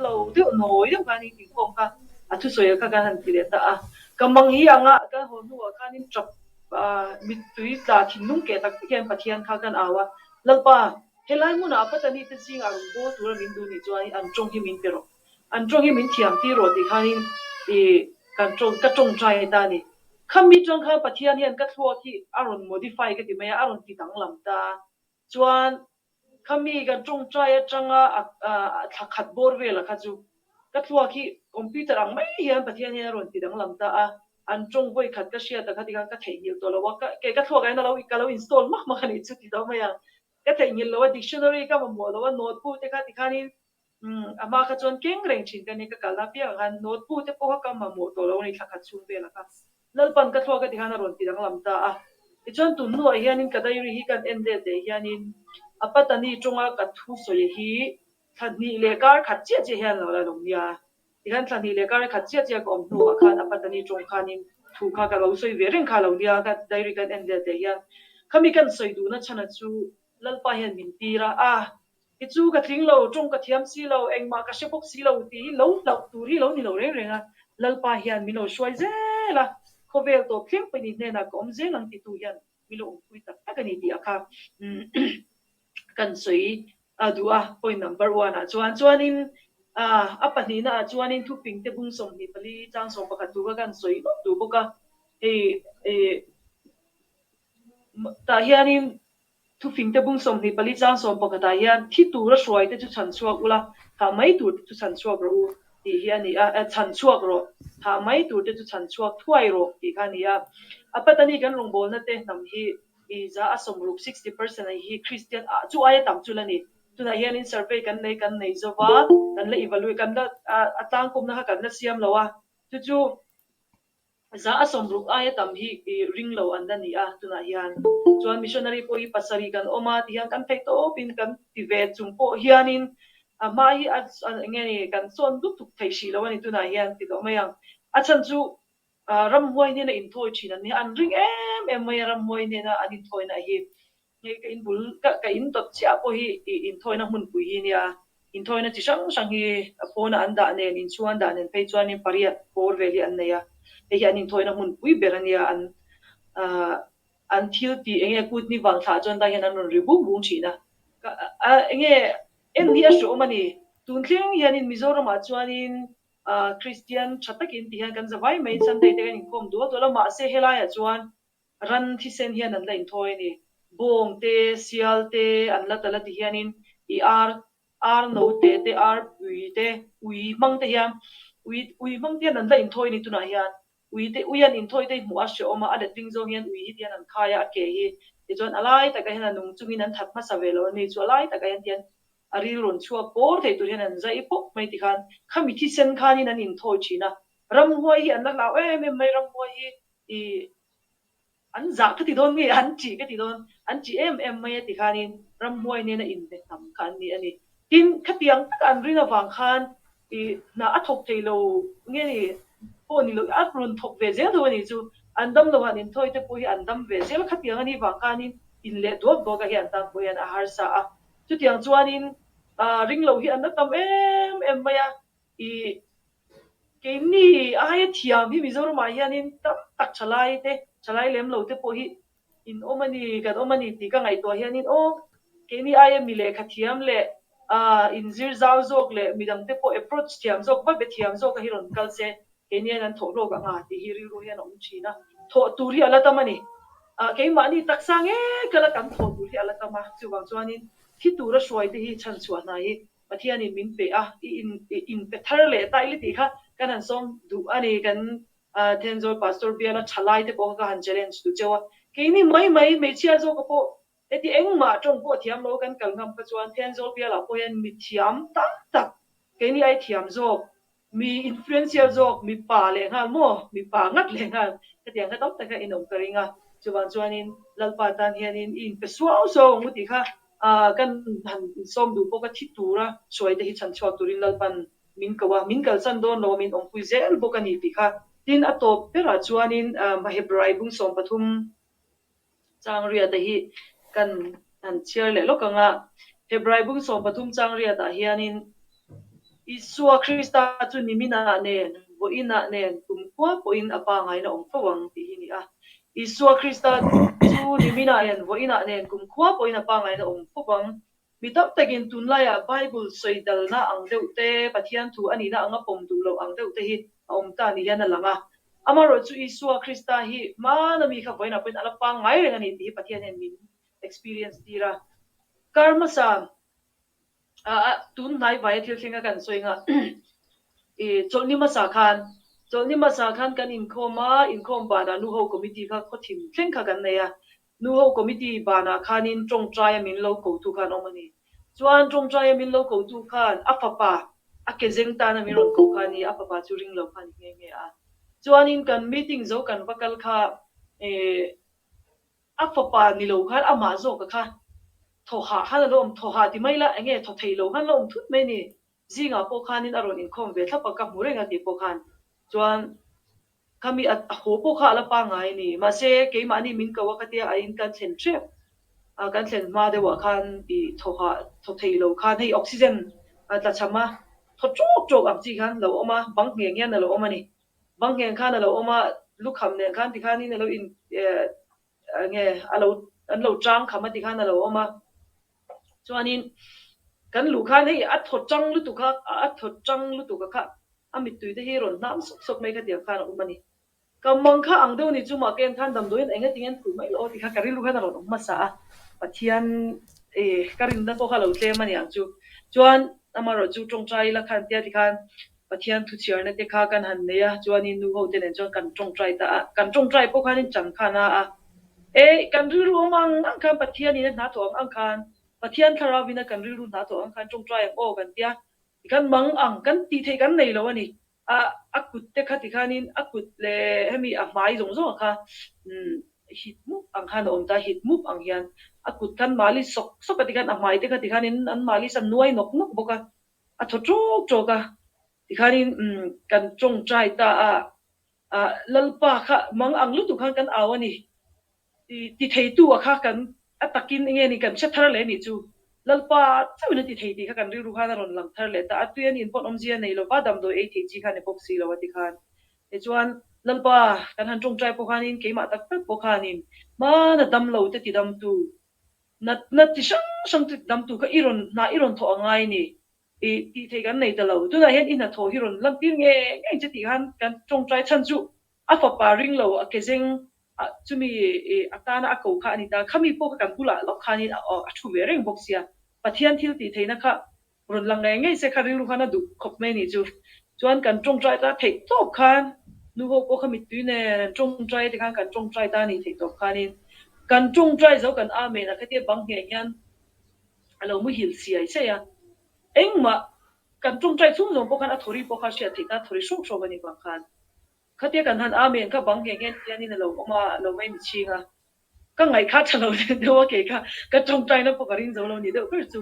lâu thiếu nổi đó cái này thì không cả thu soi cái hành thì ta cái mang hi anga cái hồn hùa cái này chọc mít túi ta thì nung cái ta cái phát hiện cái cái awa lần ba helai mu na apa tani te sing arung bo tu min du ni chuan an trong hi min pero an trong hi min thiam ti ro ti khanin i kan trong trai ta ni khami trong kha pathian hian ka thua ki aron modify ka ti mai aron ti tang lam ta chuan khami kan trong trai atanga khat bor ve la kha chu ka thua ki computer ang mai hian pathian hian aron ti tang lam ta a an trong voi khat ka sia ta kha ti ka thei hil to lo wa ka thua ka na lo ka lo install ma khani chu ti do mai cái thầy nhìn lo dictionary cái mà mua lo notebook te cái khani ama ka chon keng reng chin cái này cái kala pia kan notebook te po ka ma mua to lo ni thakhat chu ve la ka lal pan ka thua ka ti khana ron ti dang lam ta a ti chon tu nu a hianin ka dai ri hi kan ende te hianin apa tani chunga ka thu so ye hi thani le kar khat che che hian lo la long ya ti kan thani le kar khat che che ko om nu a khan apa tani chung khanin thu kha ka lo soi ve reng kha lo dia ka dai ri kan ende te hian khami kan soi du na chana chu lalpa hian min tira ti chu ka thling lo trong ka thiam si lo engma ka shepok si lo ti lo turi lo ni lo reng renga lalpa hian min lo shwai zela khovel to thleng pe ni ne na kom zelang ti tu hian mi lo pui tak tak ani ti akha kan soi adua point number 1 a chuanin apani na chuanin thu ping te bung som ni pali chang som pakhat tu kan soi tu boka e ta hianin thu phing te bung som ni pali chang som pakata hian thi tu ra shuai te chu chan chuak ula ha mai tu chu chan chuak ro ti hian ni a chan chuak ro ha mai tu te chu chan chuak thuai ro ti kha ni a apatani kan rong bol na te nam hi i za asom rup 60% hi christian chu ai tam chu lani tuna hian in survey kan nei zowa kan le evaluate kan da atang kum na kan na siam lawa chu za asom ruk aya tam hi ring lo andani a tuna hian chuan missionary po hi pasari kan oma ti hian kan thei to pin kan ti ve chung po hianin ma hi nge ni kan son duk tuk thei shi lo ani tuna hian ti do mayang a chan chu ram huai ne na in thoi chin an ni an ring em mai ram huai ne na an in thoi na hi nge ka in bul ka in tot chia po hi in thoi na mun pui hi nia in thoi na chi sang hi pona anda ne in chuan da nen pei chuan in pariat por veli an ne ya e hian in thoina mun pui berania an thil ti enge kut ni wang tha chon da hian an ribu bung china enge en hi a sho mani tun thleng hian in mizoram a chuanin christian thatakin ti hian kan zawai mai chan dei te kan in khom du to lama se helai a chuan ran thi sen hian an la in thoi ni bong te sial te an la tala ti hianin i ar no te ar ui mang te hian ui mang te an la in thoi ni tuna hian uyan in thoi te mu a sho ma a le ting zo hian ui hian an khaya ke hi ti chon alai ta ka hian nung chungin an that ma savelo ni chu alai ta ka hian tian ari ron chua por thei tu hian an zai pok mai ti khan khami thi sen khanin an in thoi china ram huai hi an la law mai ram huai hi i an za ka ti don mi an chi ka ti don an chi mai ti khanin ram huai ne na in te tam khan ni ani tin khatiang kan rina wang khan i na a thok thei lo nge ni po ni lo at run thok ve zel do ni chu andam lo han in thoi te po hi andam ve zel khatiang ani wa kanin in le do bo ka hi an ta po yan a har sa a chu tiang chuanin ring lo hi an tam em maya i ke ni ai thiam hi mizoram a hianin tam tak chalai lem lo te po hi in omani ti ka ngai to hianin ke ni ai mi le khathiam le in zir zau zok le midang te po approach thiam zok ba be thiam zok ka hi ron kal se kenian an tho ro ka nga ti hi ri ro hian om china tho turi ala tamani ke mani taksang kala kan tho turi ala tama chuwang chuanin thi tura shoi te hi chan chuan na hi pathian in min pe in pe thar le tai li ti kha kan an som du ani kan tenzo pastor biala chalai te ko ka han challenge tu chewa ke ni mai chia zo ko po eti engma trong po thiam lo kan kal ngam ka chuan tenzo biala po yan mi thiam tak ke ni ai thiam zo mi influential jok mi pa le nga mo mi pa ngat le nga ka tiang ka tok ta ka inom ka ringa chuanin lalpa tan hianin in peswao so muti kha kan han som du po ka thitura soi te hi chan chwa turin lalpan min kal san don lo min ong pui zel bo ka ni pi kha tin atop pera chuanin mahebrai bung som pathum changria te hi kan an chiar le lokanga hebrai bung som pathum changria ta hianin Isua Krista chu nimina nen bo ina nen kumkwa po in apa ngai na ongfawang ti hini a Isua Krista chu nimina nen bo ina nen kumkwa po in apa ngai na ongfawang mitap takin tunlaya Bible soidal na ang deute pathian thu ani na anga pom du lo ang deute hi om ta ni yana langa amaro chu Isua Krista hi mana mi kha boina pin ala pa ngai renga ni ti pathian en min experience tira karma sa tun nai vai thil thinga kan soinga cholni masa khan kan in khom bana nu ho committee kha khothim thleng kha kan neya nu ho committee bana khanin tong trai min lo ko tu khan omani chuan tong trai min lo ko tu khan afapa akezeng ta na mi ron ko khani afapa churing lo khan nge a chuan in kan meeting zo kan vakal kha afapa ni lo khan ama zo ka kha thoha han lo thoha ti mai la enge tho thei lo han lo thut mai ni zinga po khanin aron in khom ve thapa ka murenga ti po khan chuan kami at ho po kha la pa ngai ni ma se ke mani min ka wakatia a in kan thlen trep a kan thlen ma de wa khan I thoha tho thei lo khan hei oxygen ta chama tho chok chok am chi khan lo oma bang nge nge na lo oma ni bang nge khan na lo oma lukham ne khan ti khan ni na lo in nge alo an lo trang khama ti khan na lo oma chuanin kan lu khan hei a tho chang lu tu kha a tho chang lu tu ka kha amit tuide hi ron nam sok sok mai kha dia khan umani kamang kha ang deu ni chuma ken than dam doin enga tingen thu mai lo ti kha kari lu khan ron ma sa pathian karin na ko kha lo tle mani ang chu chuan amaro chu tong trai la khan tia ti khan pathian thu chiar na te kha kan han ne ya chuan in nu ho te nen chuan kan tong trai ta kan tong trai po khan in chang khana a kan ru ru mang ang khan pathian ni na thom ang khan pathian tharawina kan ru ru na to ang khan tong trai o kan tia kan mang ang kan ti thei kan nei lo ani akut te khati khanin akut le hemi a mai zong zong kha hit mu ang khan om ta hit mu ang hian akut kan mali sok sok ti kan a mai te khati khanin an mali san nuai nok nok boka a tho trok troka ti khanin kan tong trai ta lalpa kha mang ang lu tu khan kan awani ti thei tu kha kan atakin nge ni kan chathar le ni chu lalpa chawina ti thei ti kha kan ri ru khana ron lang thar le ta atuan in pon omjia nei lo ba dam do e thei chi khan e boxi lo ti khan e chuan lalpa kan han tong trai po khanin keima tak tak po khanin ma na dam lo te ti dam tu na ti sang ti dam tu ka iron tho angai ni ti thei kan nei ta lo tu na hen in na tho hiron lam tir nge nge ti khan kan tong trai chan chu a fa pa ring lo a kezeng chumi atana ako kha ani ta khami po ka kan pula lo khani a thu ve reng boxia pathian thil ti theina kha ron lang ngai ngai se khari ru khana du khop me ni chu chuan kan tong trai ta thei top khan nu ho po khami tu ne tong trai ti khan kan tong trai ta ni thei top khanin kan tong trai zo kan a me na khatia bang nge ngan alo mu hil sia se ya engma kan tong trai chung zo po khan a thori po kha sia thei ta thori shok shok ani bang khan khatia kan han amen kha bang nge ngen yani na lo oma lo mai mi chinga ka ngai kha chalo de wa ke kha ka tong trai na po ka rin zo lo ni de ko chu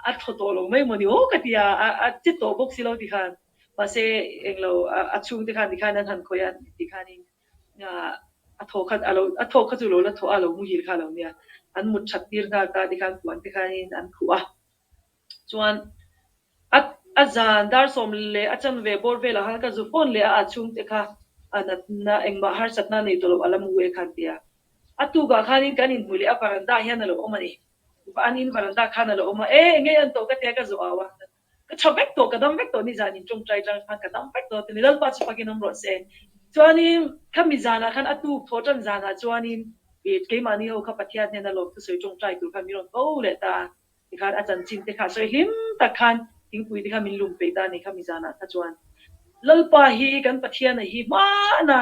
a tho to lo mai mo ni o ka tia a chi to bok si lo ti khan pa se eng lo a chung ti khan nan han ko ya ti khan ni a tho kha chu lo la tho a lo mu hil kha lo nia an mut chat tir ga ta ti khan puan ti khan an khuwa chuan azan dar som le achan ve bor ve la halka zu phone le a chung te kha anat na engma har satna nei to alam we khan tia atu ga khanin kanin muli a paranda hian lo omani ba anin paranda khan lo oma nge an to ka te ka zo awa ka chobek to ka dam bek to ni zanin chung trai tang khan ka dam bek to ni dal pa chi pakin ro se chuani khami zana khan atu thotan zana chuanin ke mani ho kha pathian ne na lo tu soi chung trai tu khan mi ron ko le ta ti khan achan chin te kha soi him ta khan ting pui ti kha min lum pe ta ni kha mi zana ta chuan lalpa hi kan pathian hi ma na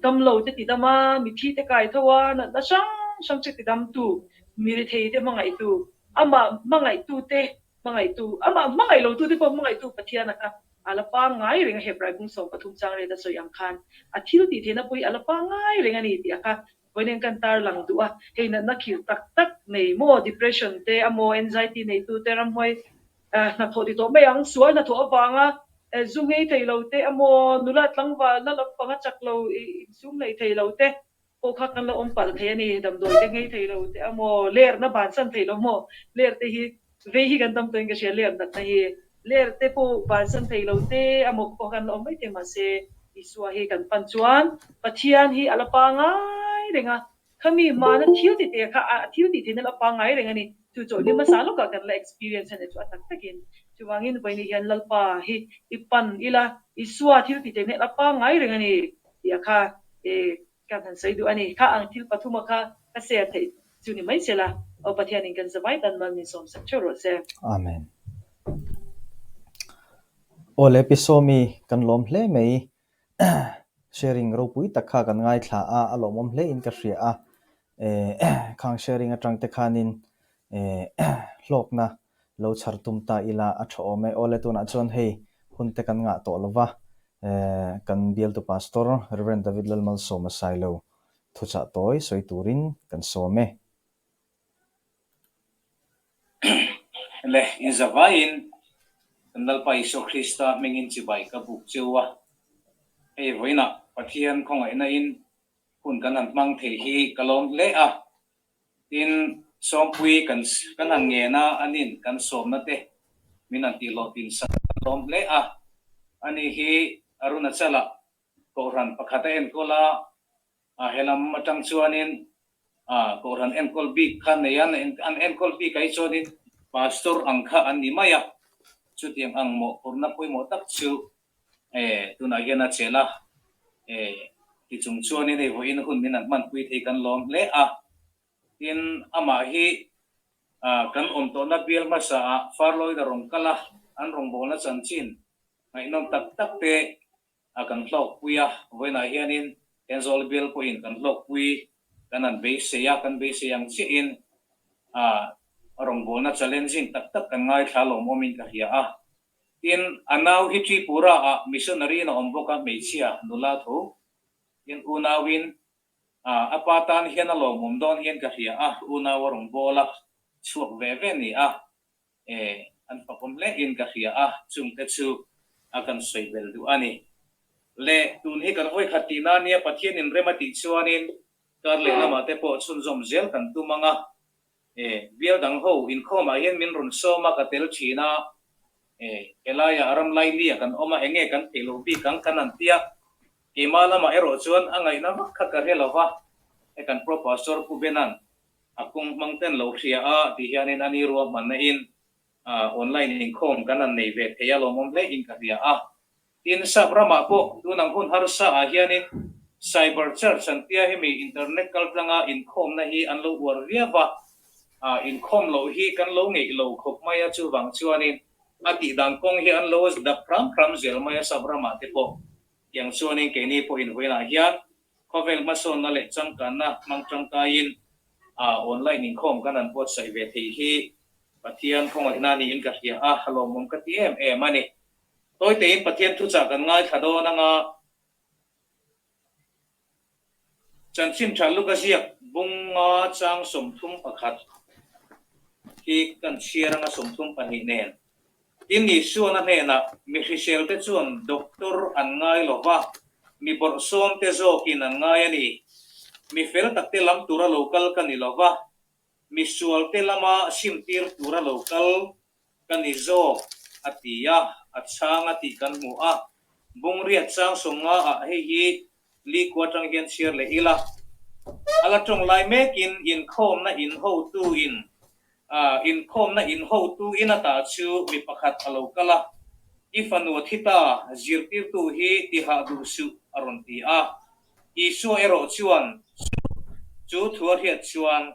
kam lo te ti dama mi thi te kai thowa na sang che ti dam tu mi ri thei te mangai tu ama mangai tu te mangai tu ama mangai lo tu te po mangai tu pathian ka ala pa ngai ring he brai bung so pathum chang re da so yang khan a thil ti the na pui ala pa ngai ring ani ti aka boinen kan tar lang du a he na khil tak tak nei mo depression te amo anxiety nei tu te ram hoi na tho ti to me ang sual na tho awanga zungei thei lo te amo nula tlangwa na lo panga chak lo sum nei thei lo te ko kha kan lo om pal the ni dam do te ngei thei lo te amo ler na ban san thei lo mo ler te hi ve hi kan tam to inga sia ler dat na hi ler te po ban san thei lo te amok po kan lo mai te ma se isua hi kan pan chuan pathian hi alapa ngai renga khami mana thiu ti te kha thiu ti the na pa ngai renga ni chu cho ni ma sa lo ka kan la experience ne chu atak takin chu wangin bai ni hian lalpa hi ipan ila isua thiu ti te ne la pa ngai renga ni ya kha kan han sai du ani kha ang thil pathuma kha ka se thei chu ni mai sela o pathian in kan zawai tan mal ni som sak choro se amen ole episode kan lom hle mei sharing ro pui takha kan ngai thla a alomom hle in ka hria a khang sharing atang te khanin hlok na lo chhar tum ta ila a tho me ole tuna chon hei hun te kan nga to lova kan bial to pastor Reverend David Lalmal Soma Sailo thucha toy soi turin kan some le in zavain nal pa iso Krista mengin chibai ka buk chewa ei voina pathian khongai na in hun kan an mang the hi kalom le a tin sompui kan an nge na anin kan som na te min an ti lo tin sa lom le a ani hi aruna chala ko ran pakhata en kola a helam matang chuanin ko ran en kol bi khan ne yan an en kol bi kai chonin pastor angkha an ni maya chu tiang ang mo orna pui mo tak chu tuna hiana chela ti chung chuan ni ho in hun min an man pui thei kan lom le a tin ama hi kan om to na bial ma sa farloi da rong kala an rong bol na chan chin ngai nom tak tak te kan hlok puya voina hianin enzol bial po in kan hlok pui kan an be se ya kan be se yang chi in rong bol na challenging tak tak kan ngai thalo momin ka hia a tin anaw hi chi pura missionary na omboka mechia nula tho in unawin apatan hian alo mumdon hian ka hia unawarong bola chuak ve ve ni an pakom le in ka hia chung te chu akan soibel du ani le tun hi kan hoi khatina nia pathian in remati chuanin karle lama te po chun zom zel kan tu manga bial dang ho in khoma hian min run soma ka tel china elaya aram lai li kan oma enge kan telo bi kan kanan tia imala ma ero chuan angai na makha ka relova kan professor kubenan akung mangten lo thria ti hianin ani ro man na in online in khom kanan nei ve theya lo mom le in ka ria tin sa brama po tunang hun harsa hianin cyber church an tia hemi internet kalplanga in khom na hi an lo war riawa in khom lo hi kan lo ngei lo khop maya chu wang chuanin ati dang kong hi an lo da pram zel maya sa brama te po yang chuanin ke ni po in hoina hian khovel mason na le changkan na mangchang kain online in khom kanan pot sai ve thei hi pathian khongai na ni in ka hia halom mom ka ti em ani toy te in pathian thu cha kan ngai thado na nga chanchin thalu ka siak bunga chang somthum pakhat hi kan share nga somthum pani nen tin ni suana he na mi hrisel te chuan doctor an ngai lova mi bor som te zo kin an ngai ani mi fel tak te lam tura local kan ni lova mi sual te lama simtir tura local kan ni zo atia achang ati kan mu bungri achang songa hei hi li kwatang hian share le ila ala tong lai mekin in khom na in ho tu in khom na in ho tu in ata chu mi pakhat alo kala ifanu thita zirtir tu hi ti ha du su aron ti isu ero chuan chu thuar hiat chuan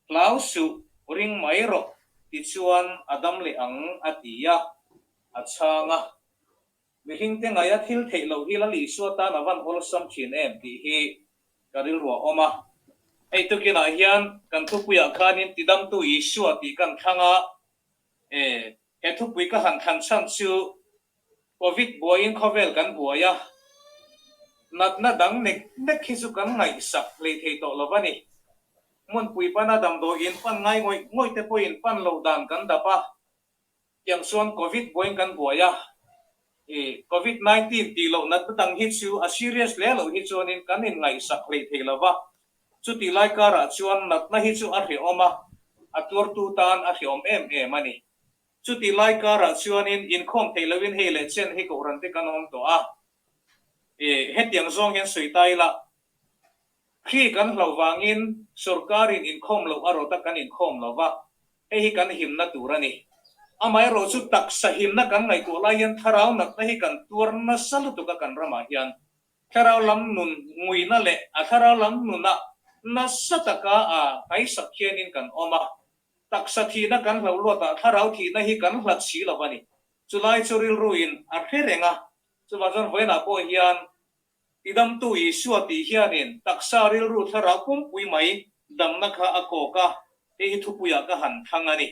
lau su ring mairo ti chuan adam le ang atia achanga mihing te ngaya thil theilo hi la li suata na van hol sam chin em ti hi karil ro oma ei tu kina hian kan thu puya khanin tidam tu isu ati kan thanga he thu pui ka han khan chan chu covid boin khovel kan buaya nat na dang nek khisu kan ngai sak le thei to lovani mun pui pana dam do in pan ngai ngoi te poin pan lo dan kan dapa yang son covid boin kan buaya covid 19 ti lo nat tang hit chu a serious le lo hit chuan in kan in ngai sak le thei lova chu ti lai kara chuan nat na hi chu a hri oma atur tu tan a hri om em ani chu ti lai kara chuanin in khom theilawin he le chen hi ko ran te kanom to a hetiang zong hen sui tai la khi kan hlawangin sarkarin in khom lo aro ta kan in khom lo wa hi kan himna turani amai ro chu tak sahimna kan ngai ko laian tharau nak na hi kan turna salu to ka kan rama hian tharau lam nun nguina le a tharau lam nuna na sataka a kai sakhianin kan oma tak sathi na kan lo lo ta tharau thi na hi kan hlat si lawani chulai churil ruin a kherenga chuwa jon voina po hian idam tu I suati hianin taksaril ru tharau kum pui mai damna kha akoka hi thupuya ka han thangani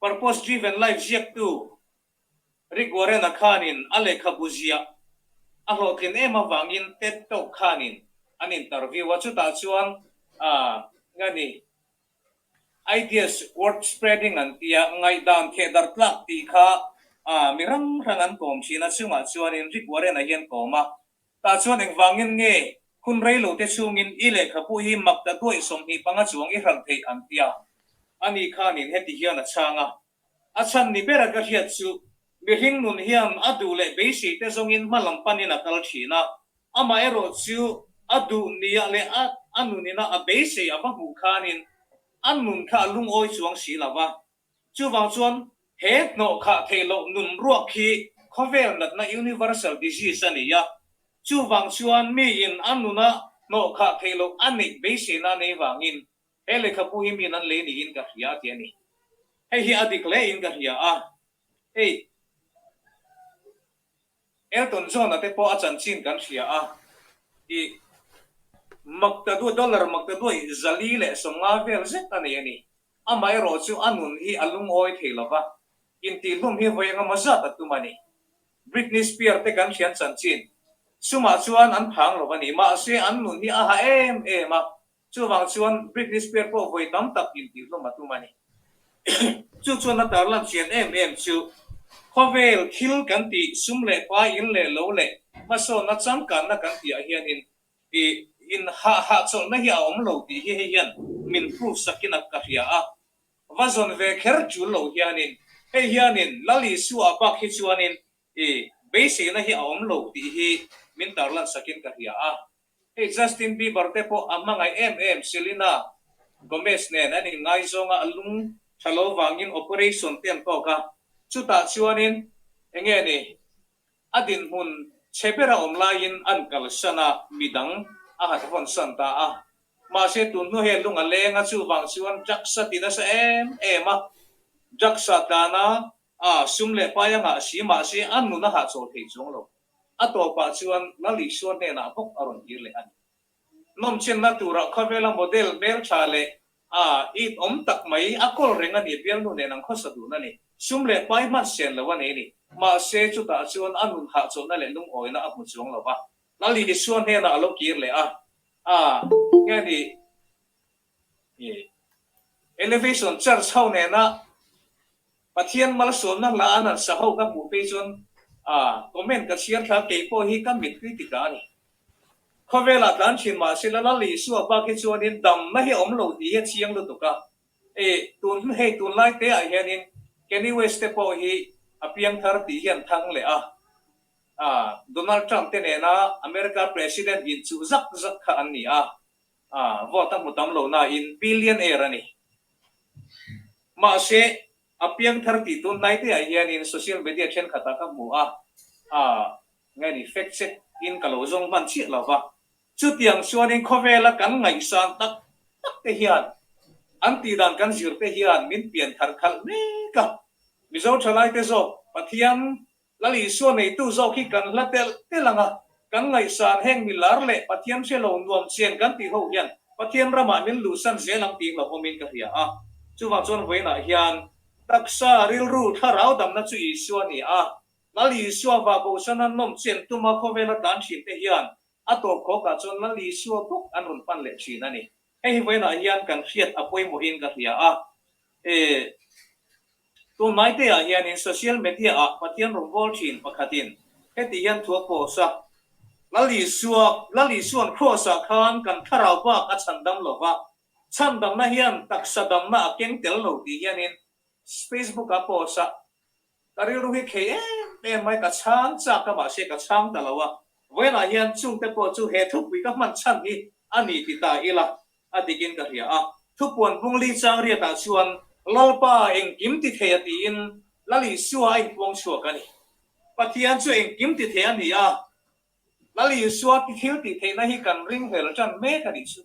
purpose driven life jiak tu rigore na khanin ale khabuzia a hlokin ema wangin tet to khanin an interview wa chu ta chuan ngani ideas worth spreading an tia ngai dan the dar tlak ti kha mirang rangan kom china chunga chuanin rigore na hian koma ta chuan eng wangin nge kun reilo te chungin ile khapu hi makta toi som hi panga chuang I ran thei an tia ani khanin heti hian a changa achan ni bera ka hiat chu mihing nun hian adu le beisi te zongin malam panina kal thina ama ero chu adu nia le anunina a beisi aba hu khanin annun kha lung oi chuang si lawa chu wang chuan he no kha thelo nun ruak hi khovel nat na universal disease ania chu wang chuan mi in annuna no kha thelo ani beisi na nei wangin ele khapu hi min an le ni in ka hria ti ani hi adik le in ka hria Elton John ate po achan chin kan hria I makta du dollar makta du zali le songa vel zet ani amai ro chu anun hi alung oi theilawa in ti lum hi voyanga maza ta tumani Britney Spears te kan hian chan chin suma chuan an phang lo ani ma se an nun hi aha ma chu wang chuan Britney Spears po voi tam tak in ti lum atumani chu chuan na tar lam chian chu khovel khil kan ti sumle pa in le lo le maso na cham kan na kan ti a hian in ha chol na hi om lo ti hi hian min proof sakina ka hria vazon ve kher chu lo hianin hianin lali suwa ba khi chuanin basic na hi om lo ti hi min tarlan sakin ka hria Justin Bieber te po amangai Selena Gomez ne ani ngai zonga alung thalo wangin operation ten to ka chuta chuanin enge ni adin hun chepera online an kal sana midang aha thon santa ma se tun no he lunga lenga chu wang chuan jaksa tina sa ema jaksa dana sumle payanga sima se anu na ha chol thei chong lo ato pa chuan lali suan ne na bok aron irle an nom chen na tura khavela model mel chale it om tak mai akol renga ni bial nu ne nang khosa du na ni sumle pai man sen lo wa ni ma se chu ta chuan anun ha chol na le lung oi na apu chong lo ba lali di suan ne na alo kir le nge ni elevation church ho ne na pathian mal som na la an sa ho ka mu pe chuan comment ka share tha ke po hi ka mit kritika ni khovela dan chin ma sila la li su ba ke chuanin dam na hi om lo ti he chiang lo to ka tun he tun lai te a hianin Kanye West te po hi apiang thar ti hian thang le Donald Trump te ne na America president in chu zak kha an ni vote mutam lo na in billionaire ani ma se apiang thar ti tun lai te a hianin social media chen khata ka mu ngai ni fact check in kalozong man chi lawa chu tiang chuanin khovela kan ngai san tak te hian anti dan kan zir te hian min pian thar khal me ka mizo thalai te zo pathian lali suan nei tu zo khi kan latel te langa kan ngai san heng milar le pathian se lo nuam chen kan ti ho hian pathian rama min lu san zelang ti lo omin ka hia chu wa chon voina hian taksa ril ru tharau dam na chu I suani lali suwa ba bo sanan nom chen tuma khovela dan thin te hian ato ko ka chon lali suwa buk anun pan le chin ani hei voina hian kan khiat apoi mo in ka hia tu mai te hian in social media pathian rom vol thin pakhatin heti hian thu po sa lali suan cross khan kan tharau ba ka chandam lo ba chan dam na hian taksa dam na keng tel lo ti hianin Facebook a post a karil ru hi khe mai ka chang cha ka ba se ka chang ta lawa wena hian chung te po chu he thuk wi ka man chan hi ani ti ta ila atikin ka ria a thupuan bungli chang ria ta chuan lalpa eng kim ti the ti in lali suwa eng pong chua ka ni pathian chu eng kim ti the ani a lali suwa ti thil ti the na hi kan ring hel chan me ka ni chu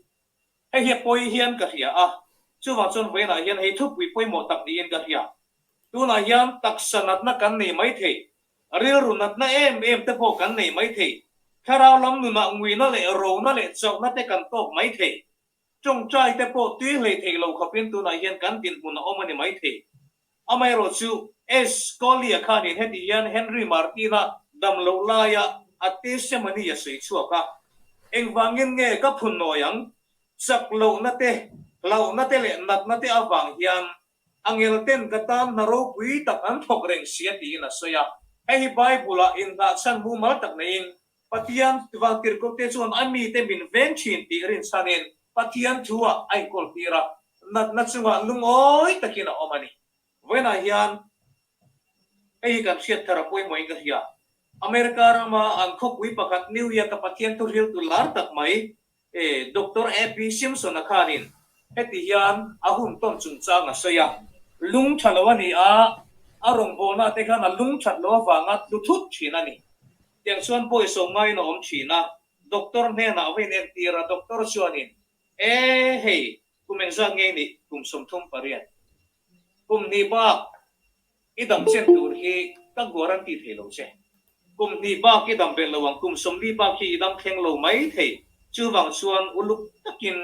he hi poi hian ka ria a chu wa chon wena hian he thuk wi poi mo tak ni in ka ria tu na hian taksanat na kan nei mai the ril runat na em te po kan nei mai the kharau lam nu na ngui na le ro na le chau na te kan tok mai the trong trai te po tui le the lo khapin tu na hian kan tin mun omani mai the amai ro chu escolia khanin heti hian Henry Martina dam lo la ya ate semani ya sei chuaka eng wangin nge ka phun no yang sak lo na te le nat na te awang hian angel ten katan na ro pui tak an thok reng sia ti na soya ei bible in da san bu mal tak nein patian tiwang tir ko te chuan ami te min ven thin ti rin sanin patian thua ai kol tira na chunga lungoi takina omani wena hian ei kan siat thara poi moi ka hiya Amerika rama ang khokwi pakat New Year ka patian tu ril tu lar tak mai Dr. A.P. Simpson na khanin heti hian ahun ton chung cha nga soya lung thalawani a arong bona te khana lung thatlo wanga luthut thina ni tiang chuan poi so ngai no om thina doctor ne na wen en tira doctor chuanin hei kumeng za nge ni kum som thum parian kum ni ba idam chen tur hi ka goran ti thelo che kum ni ba ki dam bel lawang kum som ni ba ki idam kheng lo mai thei chu wang chuan uluk takin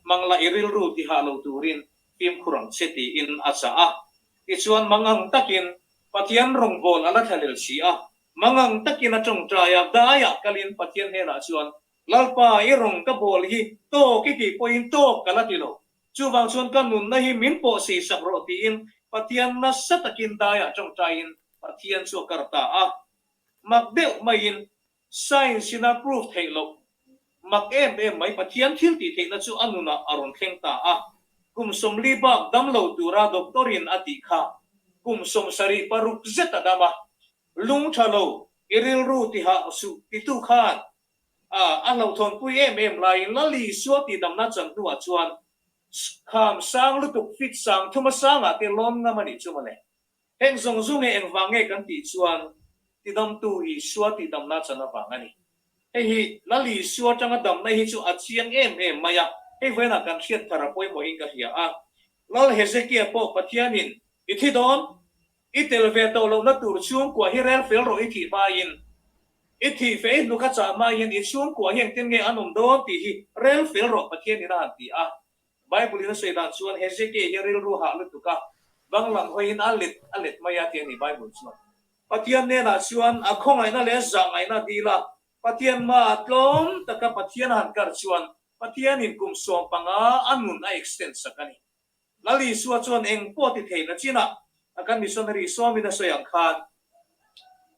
mangla iril ru ti ha lo turin pim khurang cheti in acha a ti chuan mangang takin pathian rong bol ala thalel si a mangang takin a tong traya daya kalin pathian hena chuan lalpa irong ka bol hi to ki point to kala tilo chu wang chuan kan nun na hi min po si sakro ti in pathian na sa takin daya tong train pathian chu karta a magdeu main science na proof thailo mak em mai pathian thil ti theina chu anuna aron thleng ta a kum som li bak dam lo tura doctorin ati kha kum som sari paruk zeta dama lung thalo iril ru ti ha su ti tu khan a lo thon pui em lai lali suwa ti dam na chang tu a chuan kham sang lu tuk fit sang thuma sang a te lom na mani chu male heng zong zung e eng wange kan ti chuan ti dam tu hi suwa ti dam na chana wangani hi lali suwa tanga dam na hi chu a chiang em maya hei vena kan thiat thara poi mo in ka hia a lal Hezekiah po pathianin ithi don itel ve to lo na tur chung kwa hi rel fel ro ithi ma in ithi fe nu ka cha ma in I chung kwa hian tin nge anum do ti hi rel fel ro pathianin an ti a bible in sei dan chuan Hezekiah hi rel ru ha lu tu ka banglam hoin alit maya ti ni bible chuan pathian ne na chuan a khongai na le za ngai na di la pathian ma tlom taka pathian han kar chuan pathian in kum som panga anun a extend sakani lali suwa chuan eng po ti theina china akan missionary swami na soyang khan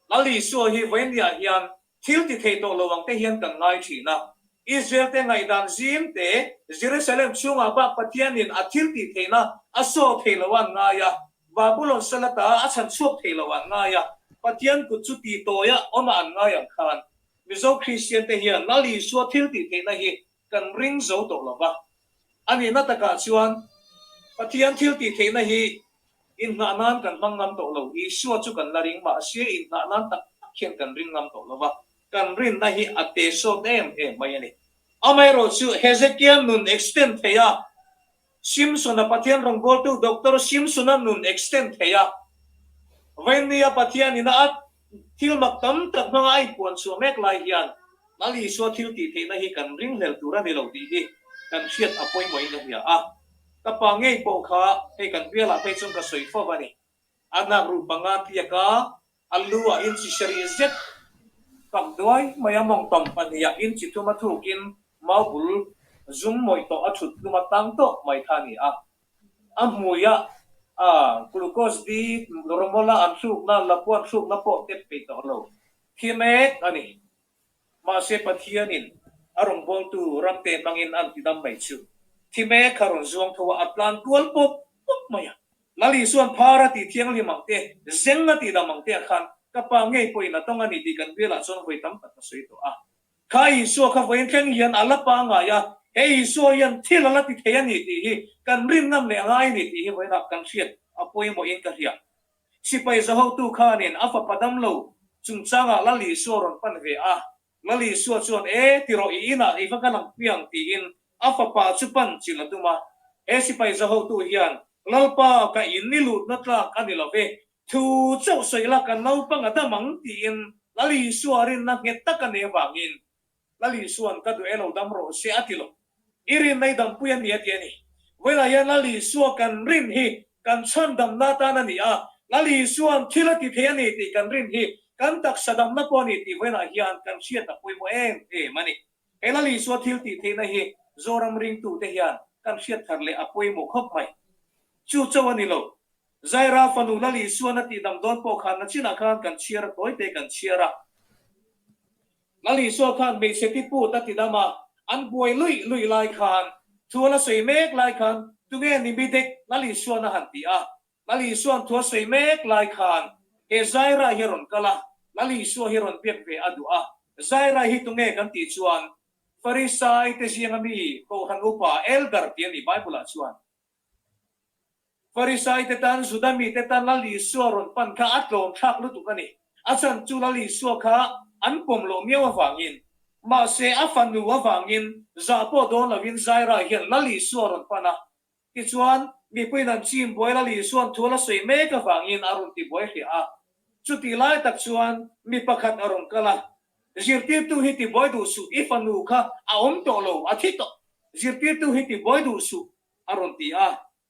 lali suwa hi venia hian thil ti thei to lowang te hian kan ngai thina Israel te ngai dan zim te Jerusalem chunga ba pathian in athil ti theina aso theilawan ngaya Babylon salata achan chuak theilawan ngaya pathian ku chu ti toya oma an ngayang khan mizo Christian te hian lali suwa thil ti theina hi kan ring zo to lova ani na taka chuan pathian thil ti theina hi in nga nan kan mangam to lo I suwa chu kan laring ma sia in nga nan tak khian kan ring ngam to lova kan rin na hi ate so em mai ani amai ro chu Hezekiah nun extend theya Simpson na pathian rong bol tu Dr. Simpson na nun extend theya venia pathian ina at thil maktam tak mga ai puan su mek lai hian lali so thil ti theina hi kan ring hel tura ni lo ti hi kan siat apoi moi na hia kapa ngei po kha he kan biala pe chung ka soi fo bani anak ru panga tiaka alua in si shari zet pak doi mayamong tom pania in chi tuma thukin maubul zum moi to athut tuma tang to mai thani amuya glucose di romola ansuk na lapuan suk na po tep pe to lo khimek ani ma se pathianin arong bol tu ramte mangin an tidam mai chu ที่แม่คารอนจวงทว่าอัตลานกวนปุ๊บมาอย่างลลีส่วนพาราติเทียงลิมังเตเซงนาติดามังเตขันกับปางเงยปุยนาต้องอันนี้ดีกันเวลาส่วนคุยตั้มปัตตสุยตัวใครส่วนข้าวยแข่งยันอัลลปางายาเฮ้ยส่วนยันที่ละติเทียนี่ตีกันริมน้ำเนี่ยง่ายนี่ตีไว้นักกันเชียดอปุยโมอินกันเฮียสิไปจะเอาตู้ข้าเนี่ยอัฟปัดมโลจุงจ้างลลีส่วนปันเวลลีส่วนที่เราอีน่ะอีฟังกันหลังเพียงตีอินอัฟปัดจุปันจิลตุมาสิไปจะเอาตู้เฮียนลลปากับอินนี่หลุดนักลักกันนี่เราเวทูเจ้าสวยละกันเราปังอัตมังตีอินลลีส่วนรินนักเงตักกันเนี่ยวังอินลลีส่วนก็ดูเราดำรอเสียติโลอีรินในดำปุยนี่เดียนี่เวลายันลลีส่วนกันรินฮีกันชันดำนาตานันนี่ลลีส่วนที่ละติเทียนี่ตีกันรินฮีกันตักสะดำนักปนี่ตีเวลายันกันเชียตะปุยโมมันนี่ลลีส่วนที่ติเทียนี่ฮีโจรำริงตูเทียนกันเชียทะเลอปุยโมคบไม่จู่เจ้าวันนี้โลใจราฟันุลลีส่วนที่ดำโดนปกขันนัชินักขันกันเชียร์ตัวเตกันเชียร์ลลีส่วนขันเบสติปูตัดติดามาอันบวยลุยลายขันทัวละสวยเมกลายขันตุเงนิบิเด็กลลีส่วนหันตีลลีส่วนทัวสวยเมกลายขันใจราเฮรอนกะละลลีส่วนเฮรอนเปียกเวอดูใจราฮิตุเงกันตีส่วนฟาริสายเตเซียงมีโกขันอุปาเอลดาร์เตียนี่ไบเบิลส่วนฟาริสายเตตันสุดามีเตตันลลีส่วนรอนปันข้าอัดลมชักลุตุกันนี่อาจารย์จุลลีส่วนข้าอันปมโลเมียวฟังอินมาเสียฟันนูฟังอินจะพอโดนลวินใจราเห็นลลีส่วนรอนปันที่ส่วนมีผู้นั้นชิมบอยลลีส่วนทัวละสวยเมกฟังอินอารมณ์ที่บอยเหียจุดที่ไล่ตักส่วนมีประคัดอารมณ์กันละjirti tu hiti boy du su ifanu kha aom to lo athito jirti tu hiti boy du su aronti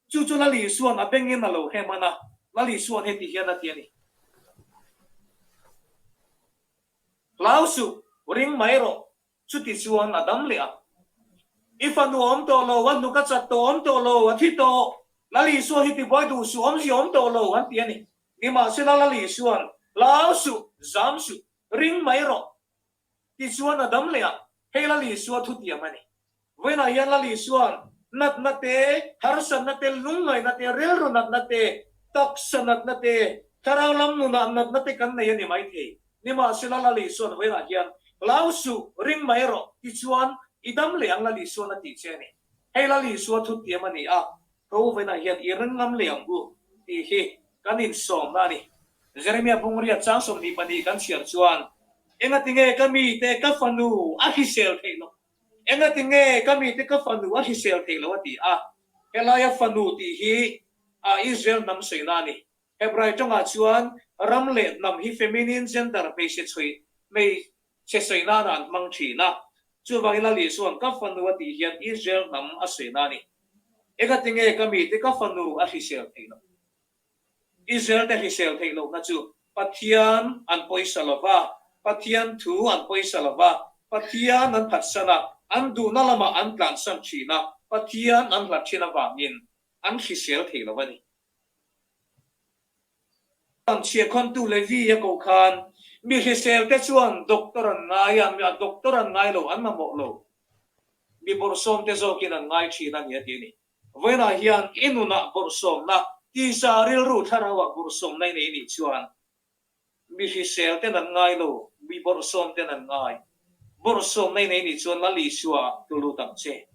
chu la li suan abengin na lo he mana la li suan heti hiana tiani lausu ring mairo chu ti suan adam le ifanu om to lo wan nu ka chat to om to lo athito la li suan hiti boy du su om si om to lo an tiani ni ma se la li suan lausu zamsu ring mairoที่ส่วนดำเลยให้ละลีส่วนทุติยมันนี่เวลายันละลีส่วนนัดเตฮาร์สันนัดเตลุงไงนัดเตเรลรุนัดเตตักสันนัดเตคาราลำนุนัดเตกันในยันนี่ไม่ทีนี่มาสิละลีส่วนเวลายันลาวสุริงไม่รอที่ส่วนอีดำเลยละลีส่วนนัดที่เจนี่ให้ละลีส่วนทุติยมันนี่เขาเวลายันอีรังงำเลยกูที่เฮกันอินสมนั่นนี่เจเรมียาพุงเรียจ้างสมดีปนีกันเสียส่วนengatinge kami te kafanu ahisel thelo engatinge kami te kafanu ahisel thelo ati helaya fanu ti hi Israel nam soinani hebrai tonga chuan ramle nam hi feminine gender me se chui me se soina ran mang thina chu wangila li suan kafanu ati hian Israel nam asoinani engatinge kami te kafanu ahisel thelo Israel te hisel thelo na chu pathian an poisalova Patian tu an poisalava, patian an patsana, an du nalama an plan san china, patian an lachina vangin, an hisel thelavani. An chia kontu levi ya kokan, mi hisel te chuan doktoran ngaya, mi a doktoran ngai lo an mamok lo. Mi borsom te zokin an ngai china niya tini. Vena hian inuna borsom na, ti sa ril ru tharawa borsom na ini chuan. Mi hisel te nan ngai lo. Mi borsom te nan ngai borsom nei nei ni chuan la li suwa tulu tam che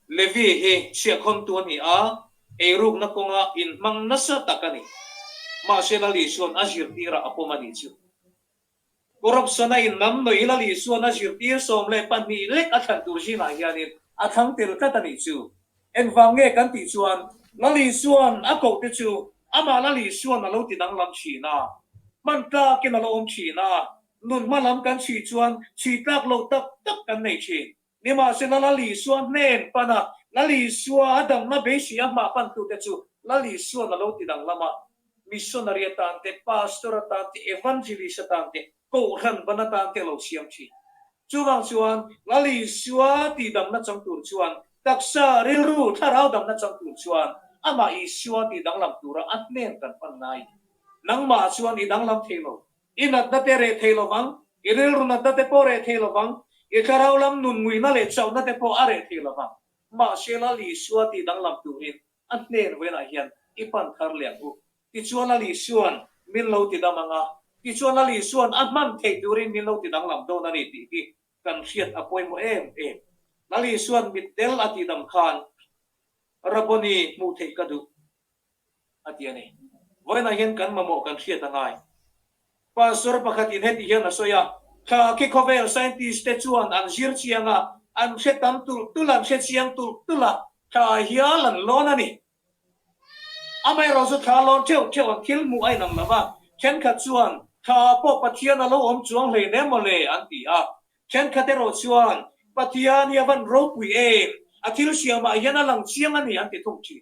levi he chia khom tu ni e ruk na konga in mang nasa takani ma se la li suan azir tira apomani chu corruption in nam no ila li suan azir tir som le pan mi lek athan tu ji na hianin athang tir ta tani chu en wange kan ti chuan la li suan akok te chu ama la li suan alo ti dang lam chi na man ta ken alo om chi na nun ma lam kan chi chuan chi tak lo tak kan nei chi ni ma se la li suan nen pana la li suan adam na be si ama pan tu te chu la li suan alo ti dang lama missionary tante pastor tante evangelist tante ko ran bana tante lo siam chi chuwang chuan la li suan ti dang na chang tur chuan taksa ril ru tharau dam na chang tur chuan ama isua ti dang lam tura atnen kan panai nang ma chuan i dang lam thelo inat na te re thelo wang iril runa ta te pore thelo wang ikarau lam nun ngui na le chau na te po are thi lama ma shela li suwa ti dang lam turin an nen wena hian ipan thar liang u ti chuan li suan min lo ti damanga ti chuan li suan an man thei turin min lo ti dang lam do na ni ti ki kan hiat apoi mo em li suan mit tel ati dam khan raboni mu thei kadu atiani wena hian kan mamo kan hiat angai pastor pakhat in het hian asoya ka ki khovel scientist te chuan an zir chianga an hetam tulan he chiang tula ka hialan lona ni amai ro su tha lon cheu an thil mu ai nam lama ken kha chuan ka po pathian alo om chuang hle ne mole an ti a ken kha te ro chuan pathian ya van ro pui e athil siama hian alang chiang ani an ti thum chi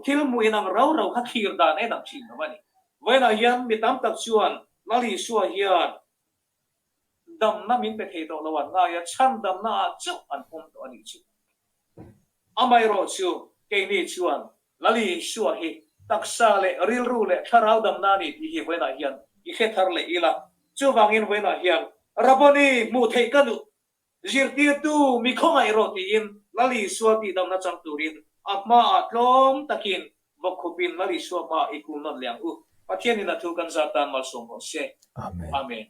thil mu inang rau kha khir dan e dang chi mani wena hian mitam tak chuan lali suwa hian dam na min pe thei to lawan nga ya chan dam na chu an hom to ani chi amai ro chu ke ni chuan lali suwa hi taksa le ril ru le tharau dam na ni ti hi wena hian I khe thar le ila chu wangin wena hian raboni mu thei kanu zirti tu mi khongai ro ti in lali suwa ti dam na chang turin apma atlom takin bokhupin lali suwa ma ikul non liang u pathian in athu kan zatan mal som ho se amen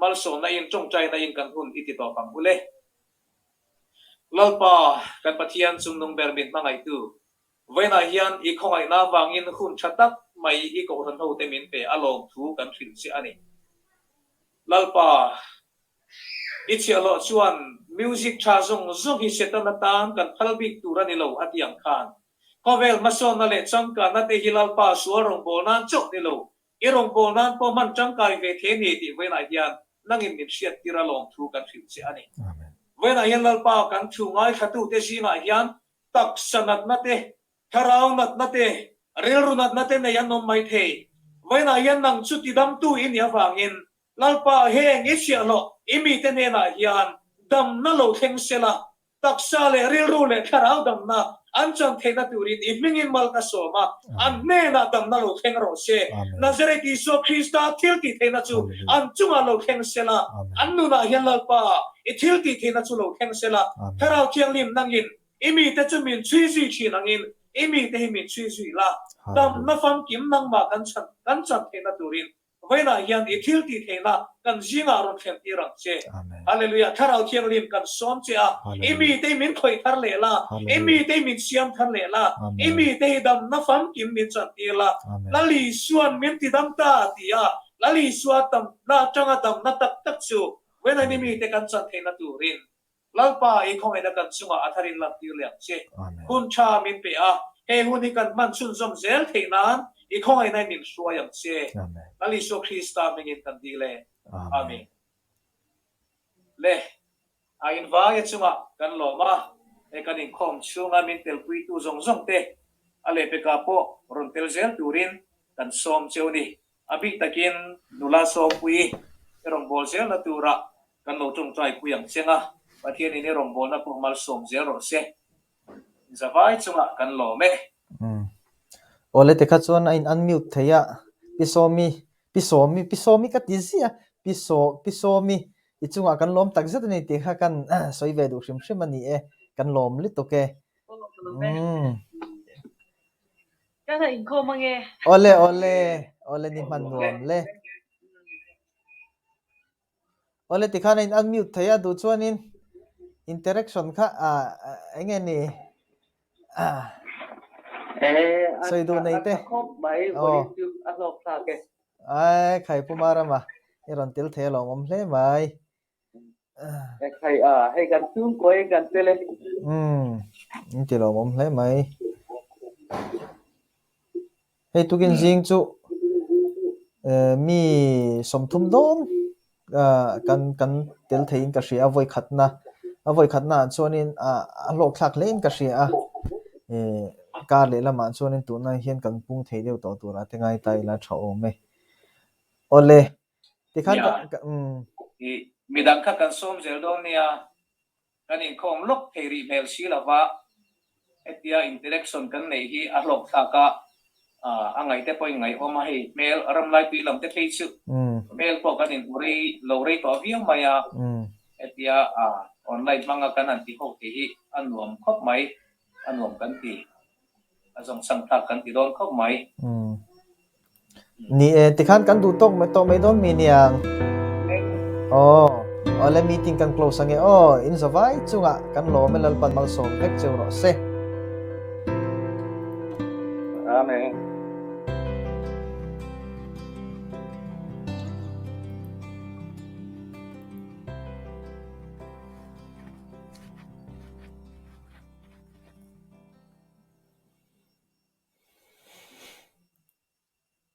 mal som na in chong chai na in kan hun iti to pang ule lalpa kan pathian chung nong bermin mangai tu wena hian I khongai na wangin hun thatak mai I ko than ho te min pe along thu kan thil si ani lalpa ichi alo chuan music tha zong hi setana tan kan phalbik turani lo atiang khan kovel mason na le changka na te hilal pa suarong bonan chok ni lo irong bonan po man changkai ve the ni ti wena hian nangin min siat tiralong thu kan thil si ani wena hian lal pa kan thu ngai khatu te sina hian tak sanat na te tharau nat na te rel runat na te na yan nom mai the wena hian nang chuti dam tu in ya wangin lalpa heng ichi alo imi te ne na hian dam na lo theng sela taksa le ril ru le tharau dam na an chang thena turin imingin mal ka soma an ne na dam na lo theng ro se Nazareth Iso Christa thil ti thena chu an chunga lo theng sela an nu na hian lalpa I thil ti thena chu lo theng sela tharau chiang lim nangin imi te chu min chui zui chi nangin imi te hi min chui zui la dam na fam kim nang ma kan chan thena turin wena hian I thil ti thena kan jinga ron khem ti rang che hallelujah tharau chiang lim kan som che a imi te min khoi thar le la imi te min siam thar le la imi te dam na fam kim min chan ti la lali suan min ti dam ta ti a lali suat tam na changa tam na tak chu wena ni mi te kan chan thena turin lalpa I khong ena kan chunga atharin lam ti liang che hun cha min pe a he huni kan man chun zom zel theinan I khong ena min suayang che lali so Christa mingin kan di le amen le a in va ya chunga kan lo ma e kan in khom chunga min tel pui tu zong te ale pe ka po ron tel zel turin kan som cheuni abi takin nula som pui rong bol zel na tura kan lo chung trai puyang chenga pathian ini rong bol na pu mal som zel ro se zawai chunga kan lo me ole te kha chuan in unmute theya pisomi ka tizia pisomi ichunga kan lom tak zat nei te kha kan soive du hrim ani e kan lom li to ke Kana in ko mange ole ni man nuam le ole ti khana in unmute theya du chuan in interaction kha enge ni soi du nei te ai khai pumara ma iron til the long om hle mai khai hay kan tung koi kan tele in ti long om hle mai hey tukin jing chu mi somthum dom kan tel thein ka ria voi khatna chuanin a lok thlak lein ka ria ka le lama chuanin tu na hian kan pung thei deu to tura te ngai tai la tha ome ole ti khan midang kha kan som zel don nia kan in khom lok theri mel si lawa etia interaction kan nei hi a lok thaka angai te poi ngai oma hi mel aram lai pi lam te thei chu mail po kanin uri lowry to aviang maya etia online mga kanan ti ho ti anuam khop mai anuam kan ti azong sangtak kan ti don khop mai ni tikhan kan dutok me to me don miniang ole meeting kan close ange in zawai chunga kan lo melal pan mal som pek cheu ro se